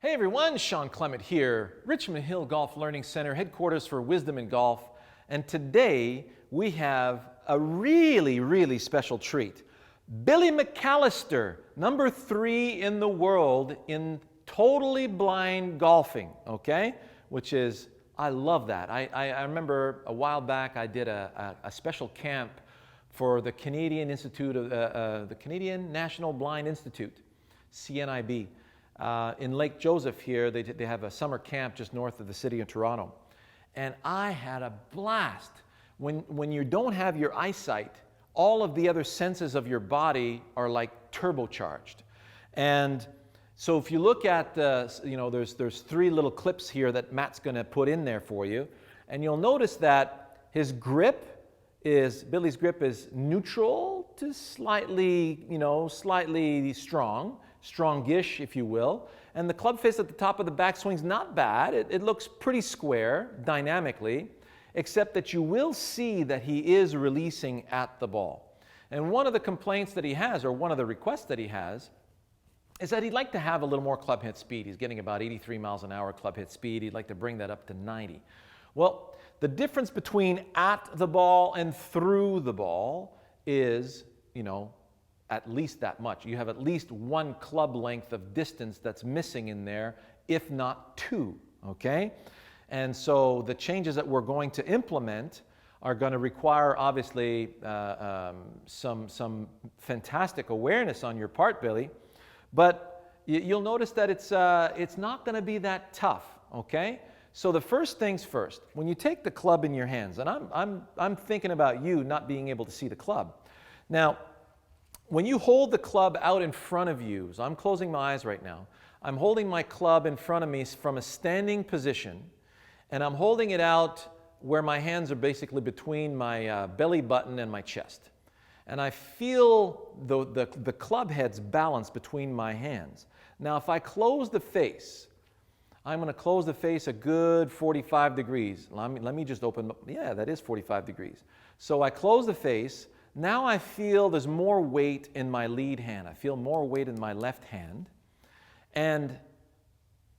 Hey everyone, Shawn Clement here, Richmond Hill Golf Learning Center, headquarters for wisdom in golf. And today we have a really special treat. Billy McAllister, number 3 in the world in totally blind golfing, okay? Which is, I love that. I remember a while back I did a special camp for the Canadian Institute of the Canadian National Blind Institute, CNIB. In Lake Joseph here, they have a summer camp just north of the city of Toronto. And I had a blast. When you don't have your eyesight, all of the other senses of your body are like turbocharged. And so if you look at, there's 3 little clips here that Matt's going to put in there for you. And you'll notice that Billy's grip is neutral to slightly strong. Strongish, if you will. And the club face at the top of the backswing's not bad. It looks pretty square dynamically, except that you will see that he is releasing at the ball. And one of the complaints that he has, or one of the requests that he has, is that he'd like to have a little more club hit speed. He's getting about 83 miles an hour club hit speed. He'd like to bring that up to 90. Well, the difference between at the ball and through the ball is, at least that much. You have at least 1 club length of distance that's missing in there, if not 2, okay? And so the changes that we're going to implement are going to require, obviously, some fantastic awareness on your part, Billy, but you'll notice that it's not going to be that tough, okay? So the first things first, when you take the club in your hands, and I'm thinking about you not being able to see the club. Now, when you hold the club out in front of you, so I'm closing my eyes right now, I'm holding my club in front of me from a standing position, and I'm holding it out where my hands are basically between my belly button and my chest. And I feel the club head's balance between my hands. Now, if I close the face, I'm going to close the face a good 45 degrees. Let me just open up. Yeah, that is 45 degrees. So I close the face. Now I feel there's more weight in my lead hand. I feel more weight in my left hand. And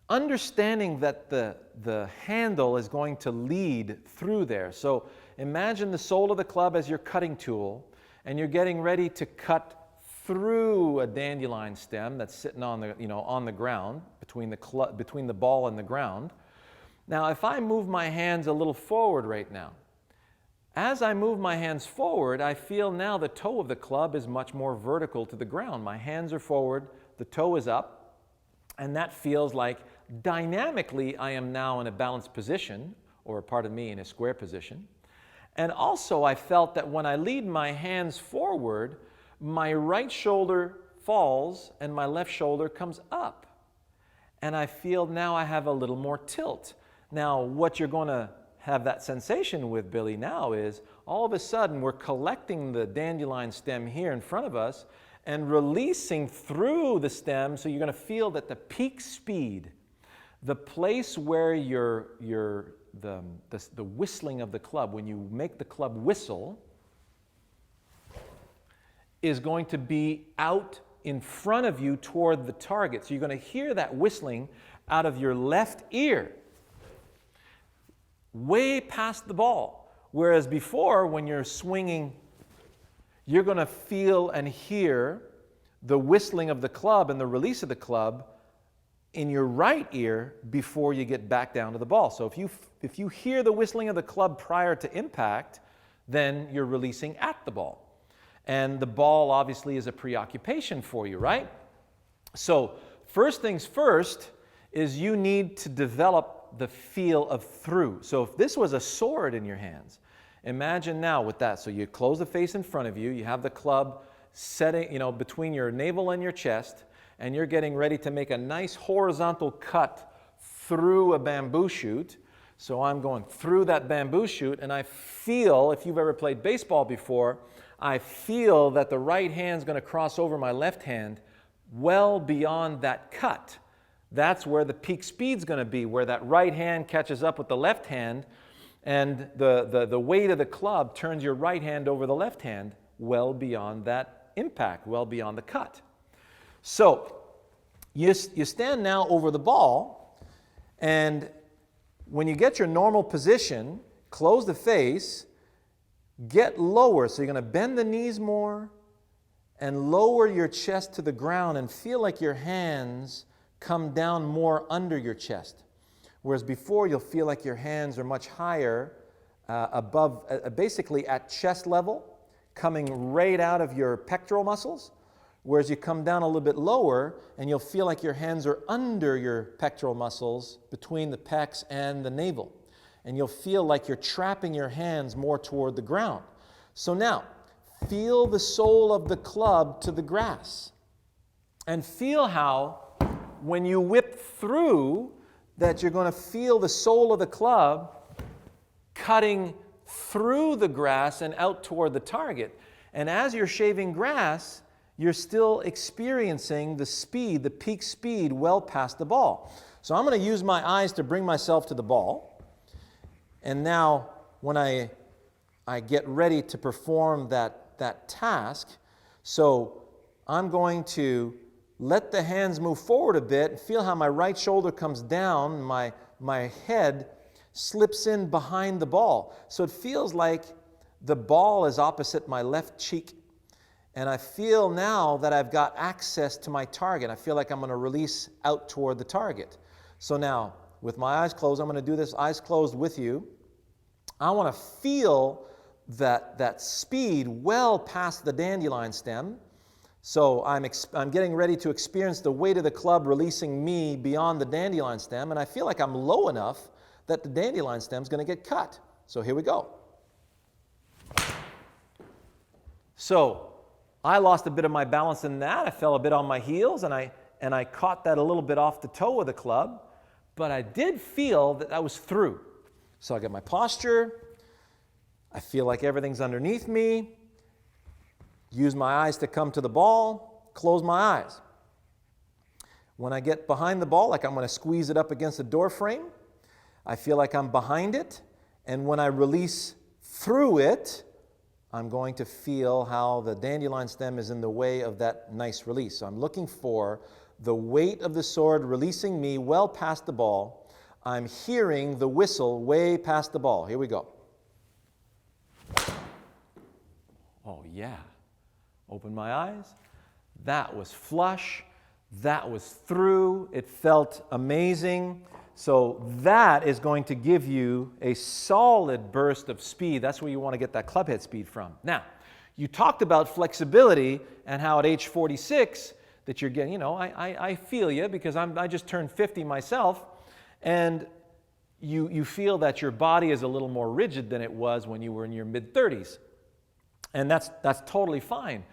understanding that the handle is going to lead through there. So imagine the sole of the club as your cutting tool, and you're getting ready to cut through a dandelion stem that's sitting on the ground, between the ball and the ground. Now, if I move my hands a little forward right now, as I move my hands forward, I feel now the toe of the club is much more vertical to the ground. My hands are forward, the toe is up, and that feels like dynamically I am now in a balanced position, or pardon me, in a square position. And also I felt that when I lead my hands forward, my right shoulder falls and my left shoulder comes up. And I feel now I have a little more tilt. Now, what you're going to have that sensation with, Billy, now is all of a sudden we're collecting the dandelion stem here in front of us and releasing through the stem, so you're going to feel that the peak speed, the place where the whistling of the club, when you make the club whistle, is going to be out in front of you toward the target. So you're going to hear that whistling out of your left ear, way past the ball. Whereas before, when you're swinging, you're going to feel and hear the whistling of the club and the release of the club in your right ear before you get back down to the ball. So if you hear the whistling of the club prior to impact, then you're releasing at the ball. And the ball obviously is a preoccupation for you, right? So first things first is you need to develop the feel of through. So if this was a sword in your hands, imagine now with that. So you close the face in front of you, you have the club setting, between your navel and your chest, and you're getting ready to make a nice horizontal cut through a bamboo shoot. So I'm going through that bamboo shoot, and I feel, if you've ever played baseball before, I feel that the right hand's going to cross over my left hand well beyond that cut. That's where the peak speed's going to be, where that right hand catches up with the left hand, and the weight of the club turns your right hand over the left hand well beyond that impact, well beyond the cut. So You stand now over the ball, and when you get your normal position, close the face, get lower. So you're going to bend the knees more and lower your chest to the ground and feel like your hands come down more under your chest. Whereas before, you'll feel like your hands are much higher, above, basically at chest level, coming right out of your pectoral muscles. Whereas you come down a little bit lower, and you'll feel like your hands are under your pectoral muscles, between the pecs and the navel. And you'll feel like you're trapping your hands more toward the ground. So now, feel the sole of the club to the grass. And feel how, when you whip through, that you're going to feel the sole of the club cutting through the grass and out toward the target. And as you're shaving grass, you're still experiencing the speed, the peak speed, well past the ball. So I'm going to use my eyes to bring myself to the ball. And now, when I get ready to perform that task, so I'm going to let the hands move forward a bit and feel how my right shoulder comes down, my head slips in behind the ball. So it feels like the ball is opposite my left cheek. And I feel now that I've got access to my target. I feel like I'm going to release out toward the target. So now, with my eyes closed, I'm going to do this eyes closed with you. I want to feel that speed well past the dandelion stem. So I'm getting ready to experience the weight of the club releasing me beyond the dandelion stem, and I feel like I'm low enough that the dandelion stem is going to get cut. So here we go. So I lost a bit of my balance in that. I fell a bit on my heels, and I caught that a little bit off the toe of the club, but I did feel that I was through. So I get my posture. I feel like everything's underneath me. Use my eyes to come to the ball. Close my eyes. When I get behind the ball, like I'm going to squeeze it up against the door frame, I feel like I'm behind it. And when I release through it, I'm going to feel how the dandelion stem is in the way of that nice release. So I'm looking for the weight of the sword releasing me well past the ball. I'm hearing the whistle way past the ball. Here we go. Oh, yeah. Open my eyes. That was flush. That was through. It felt amazing. So that is going to give you a solid burst of speed. That's where you want to get that clubhead speed from. Now, you talked about flexibility and how at age 46 that you're getting, I feel you because I just turned 50 myself, and you feel that your body is a little more rigid than it was when you were in your mid-30s. And that's totally fine.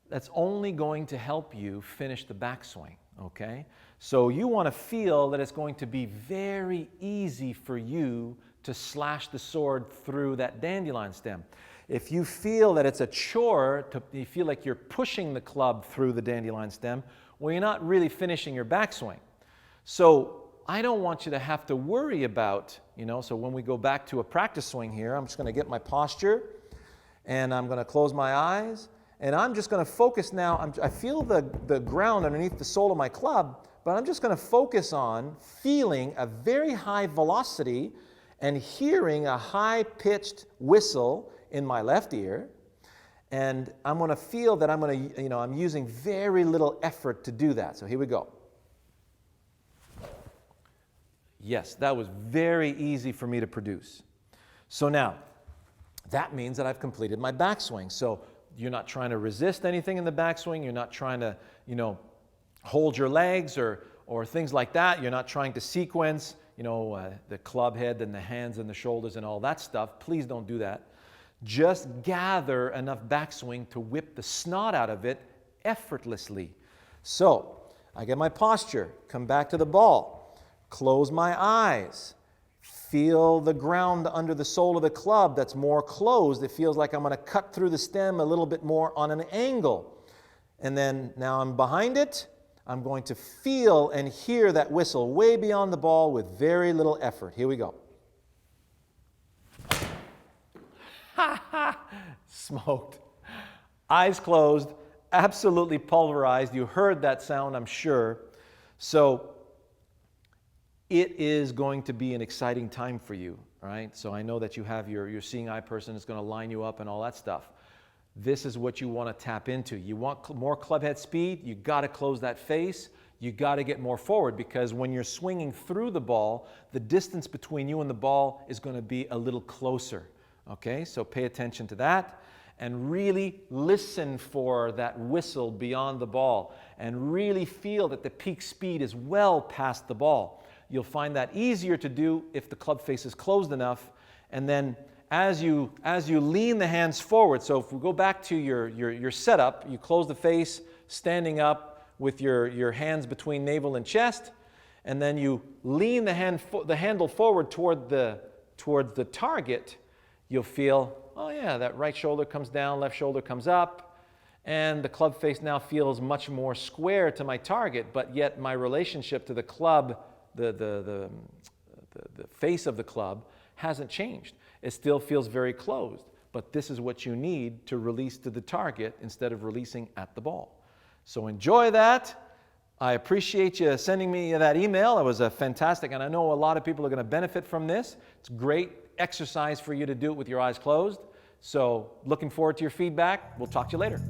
That's only going to help you finish the backswing, okay? So you want to feel that it's going to be very easy for you to slash the sword through that dandelion stem. If you feel that it's a chore, you feel like you're pushing the club through the dandelion stem, well, you're not really finishing your backswing. So I don't want you to have to worry about, so when we go back to a practice swing here, I'm just going to get my posture, and I'm going to close my eyes, and I'm just going to focus now. I feel the ground underneath the sole of my club, but I'm just going to focus on feeling a very high velocity and hearing a high-pitched whistle in my left ear. And I'm going to feel that I'm using very little effort to do that. So here we go. Yes, that was very easy for me to produce. So now, that means that I've completed my backswing. So you're not trying to resist anything in the backswing. You're not trying to, hold your legs or things like that. You're not trying to sequence, the club head and the hands and the shoulders and all that stuff. Please don't do that. Just gather enough backswing to whip the snot out of it effortlessly. So I get my posture, come back to the ball, close my eyes. Feel the ground under the sole of the club that's more closed. It feels like I'm going to cut through the stem a little bit more on an angle. And then now I'm behind it. I'm going to feel and hear that whistle way beyond the ball with very little effort. Here we go. Ha ha! Smoked. Eyes closed, absolutely pulverized. You heard that sound, I'm sure. So it is going to be an exciting time for you, all right? So I know that you have your seeing eye person that's going to line you up and all that stuff. This is what you want to tap into. You want more clubhead speed, you got to close that face, you got to get more forward, because when you're swinging through the ball, the distance between you and the ball is going to be a little closer, okay? So pay attention to that and really listen for that whistle beyond the ball and really feel that the peak speed is well past the ball. You'll find that easier to do if the club face is closed enough. And then as you lean the hands forward, so if we go back to your setup, you close the face, standing up with your hands between navel and chest, and then you lean the handle forward towards the target, you'll feel, oh yeah, that right shoulder comes down, left shoulder comes up, and the club face now feels much more square to my target, but yet my relationship to the club, the face of the club, hasn't changed. It still feels very closed, but this is what you need to release to the target instead of releasing at the ball. So enjoy that. I appreciate you sending me that email. It was fantastic, and I know a lot of people are going to benefit from this. It's great exercise for you to do it with your eyes closed. So looking forward to your feedback. We'll talk to you later.